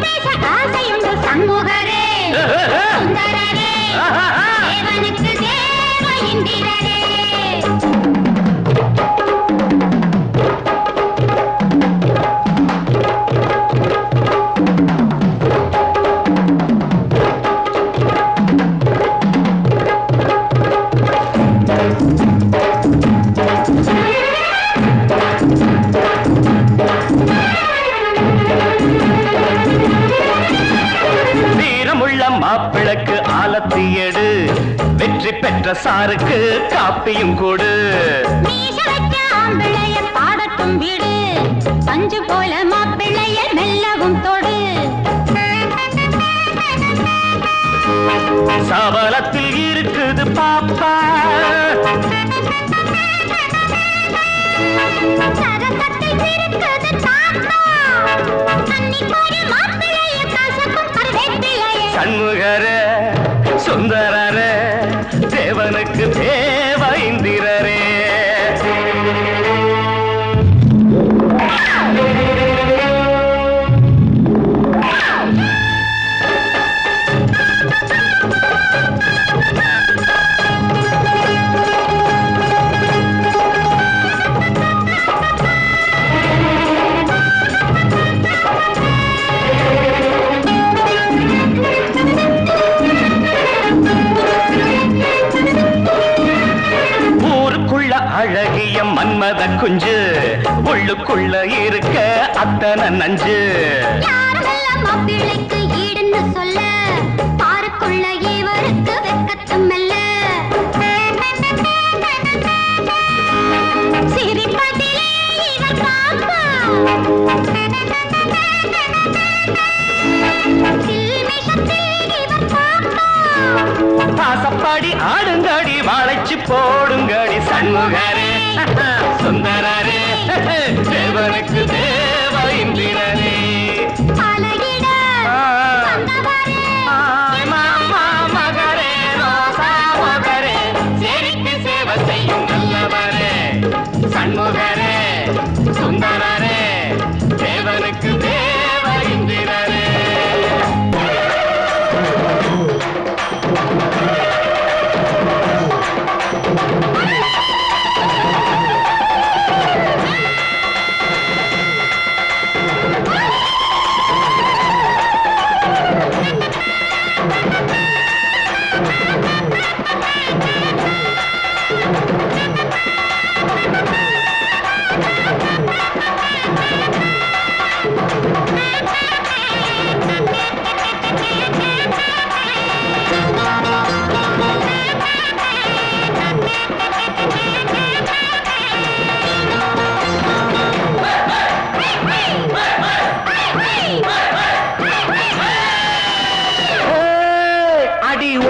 பேச ஆசையுண்டு சண்முகரே சுந்தரரே தேவனுக்கு தேவ இந்திரரே. மாப்பிளக்கு ஆலத்தியடு வெற்றி பெற்ற சாருக்கு காப்பியும் கொடு. ஆம்பிளைய பாடட்டும் வீடு பஞ்சு போல மாப்பிள்ளைய மெல்லவும் தொடு. சபலத்தில் இருக்குது பாப்பா சரசத்தில் இருக்குது தாத்தா. சண்முகரே சுந்தரரே தேவனுக்கு தேவ இந்திரரே. அழகிய மன்மத குஞ்சு உள்ளுக்குள்ள இருக்க அத்தனை நஞ்சு. மாப்பிள்ளைக்கு ஈடுன்னு சொல்ல பாருக்குள்ள இவருக்கு வெக்கத்தும் மெல்ல. சிரிப்பதிலே இவர் பாப்பா பாசப்பாடி ஆடுங்கடி வாழைச்சு போடுங்கடி சண்முகரே சுந்தரரே தேவனுக்கு தேவ இந்திரரே. மகரே ரோசா மகரே செரிக்கு சேவை செய்யும் நல்லவரே சண்முகரே சுந்தரரே தேவனுக்கு தேவ இந்திரரே.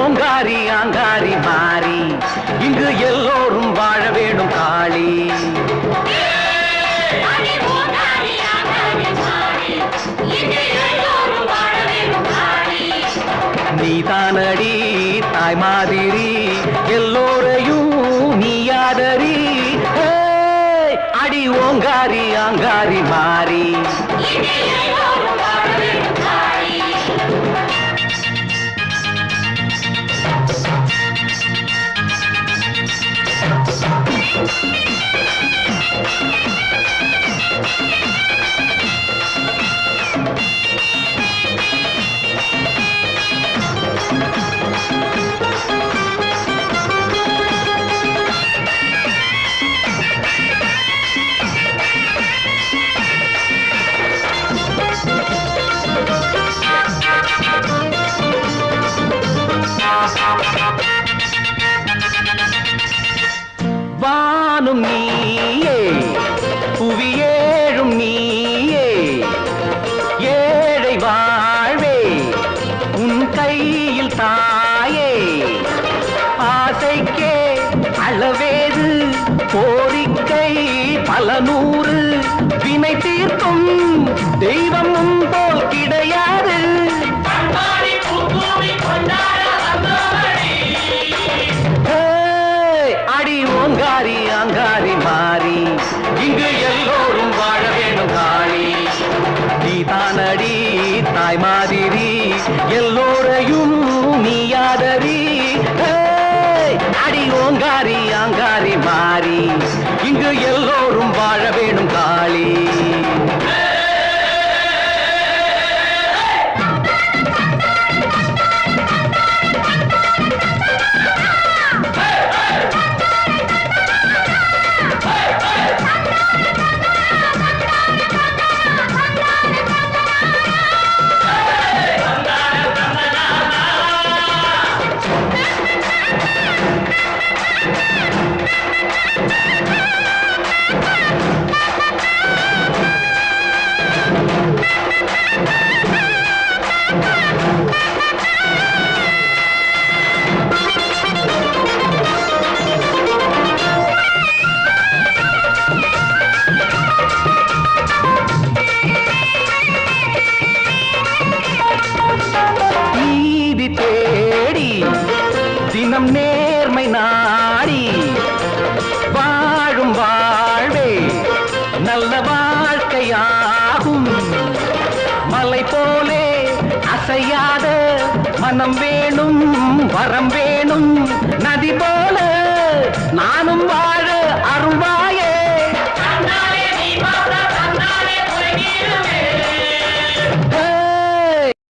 ஓங்காரி ஆங்காரி மாறி இங்கு எல்லோரும் வாழ வேணும் காளி. நீதானடி தாய் மாதிரி எல்லோரையும் நீயாதரி. அடி ஓங்காரி ஆங்காரி மாறி வானும் நீயே புவியேழும் நீயே ஏழை வாழ்வே உன் கையில் தாயே. ஆசைக்கே அளவேது கோரிக்கை பல நூறு வினை தீர்க்கும் தெய்வம் உன் போல் கிடையாது. அடி ஓங்காரி ஆங்காரி மாறி இங்கு எல்லோரும் வாழ வேணும் காளி. நீதானடி தாய் மாதிரி எல்லோரையும் நீயாதரி அடி ஓங்காரி ஆங்காரி மாறி இங்கு எல்லோரும் வாழ வேணும் காளி தினம் நேர்மை நாடி வாழும் வாழ்வே நல்ல வாழ்க்கையாகும் மலை போலே அசையாத மனம் வேணும் வரம் வேணும் நதி போல நானும்